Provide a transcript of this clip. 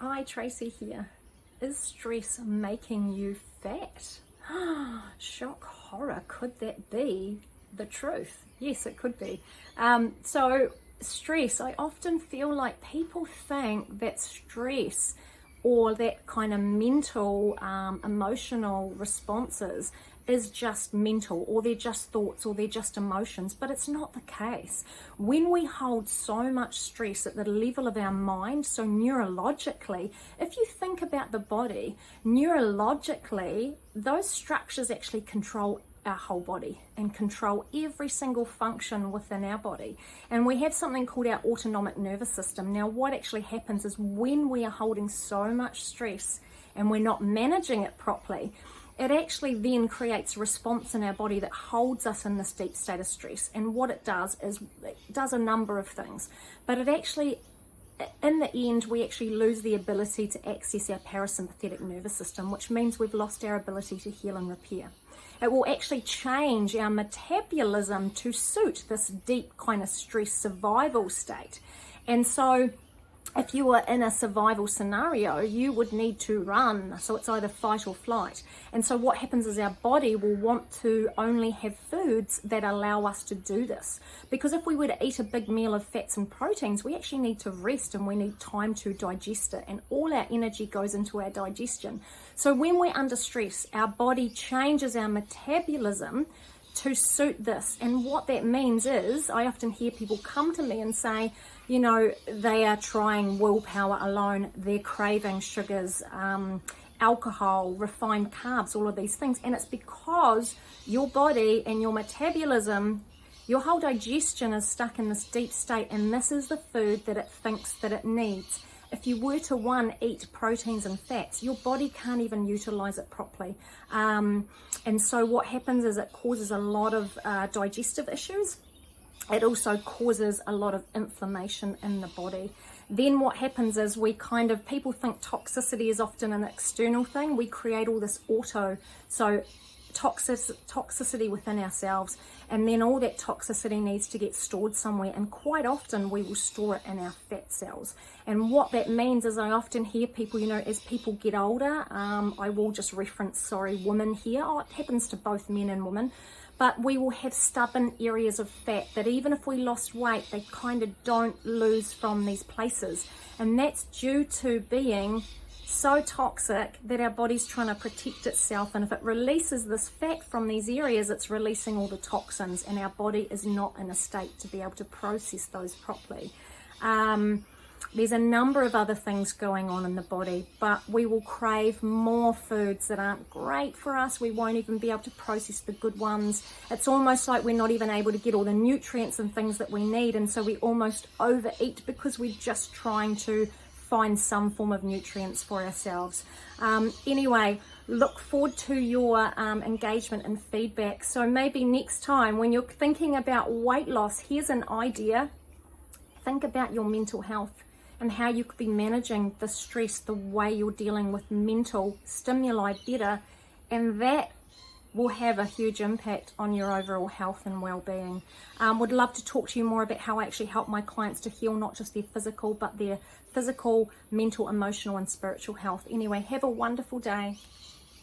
Hi, Tracy here. Is stress making you fat? Shock, horror, could that be the truth? Yes, it could be. So stress, I often feel like people think that stress or that kind of mental, emotional responses is just mental, or they're just thoughts, or they're just emotions, but it's not the case. When we hold so much stress at the level of our mind, so neurologically, if you think about the body, neurologically, those structures actually control our whole body and control every single function within our body. And we have something called our autonomic nervous system. Now, what actually happens is when we are holding so much stress and we're not managing it properly, it actually then creates a response in our body that holds us in this deep state of stress. And what it does is it does a number of things, but it actually, in the end, we actually lose the ability to access our parasympathetic nervous system, which means we've lost our ability to heal and repair. It will actually change our metabolism to suit this deep kind of stress survival state. And so if you were in a survival scenario, you would need to run. So it's either fight or flight. And so what happens is our body will want to only have foods that allow us to do this. Because if we were to eat a big meal of fats and proteins, we actually need to rest and we need time to digest it. And all our energy goes into our digestion. So when we're under stress, our body changes our metabolism to suit this. And what that means is, I often hear people come to me and say, you know, they are trying willpower alone, they're craving sugars, alcohol, refined carbs, all of these things. And it's because your body and your metabolism, your whole digestion is stuck in this deep state, and this is the food that it thinks that it needs. If you were to eat proteins and fats, your body can't even utilize it properly. And so what happens is it causes a lot of digestive issues. It also causes a lot of inflammation in the body. Then what happens is people think toxicity is often an external thing. We create all this toxicity within ourselves, and then all that toxicity needs to get stored somewhere, and quite often we will store it in our fat cells. And what that means is, I often hear people, you know, as people get older, I will just reference, women here. It happens to both men and women, but we will have stubborn areas of fat that even if we lost weight, they kind of don't lose from these places. And that's due to being so toxic that our body's trying to protect itself, and if it releases this fat from these areas, it's releasing all the toxins, and our body is not in a state to be able to process those properly. There's a number of other things going on in the body, but we will crave more foods that aren't great for us. We won't even be able to process the good ones. It's almost like we're not even able to get all the nutrients and things that we need, and so we almost overeat because we're just trying to find some form of nutrients for ourselves. Anyway, look forward to your engagement and feedback. So maybe next time when you're thinking about weight loss, here's an idea. Think about your mental health and how you could be managing the stress, the way you're dealing with mental stimuli better, and that will have a huge impact on your overall health and well-being. Would love to talk to you more about how I actually help my clients to heal not just their physical, but their physical, mental, emotional, and spiritual health. Anyway, have a wonderful day.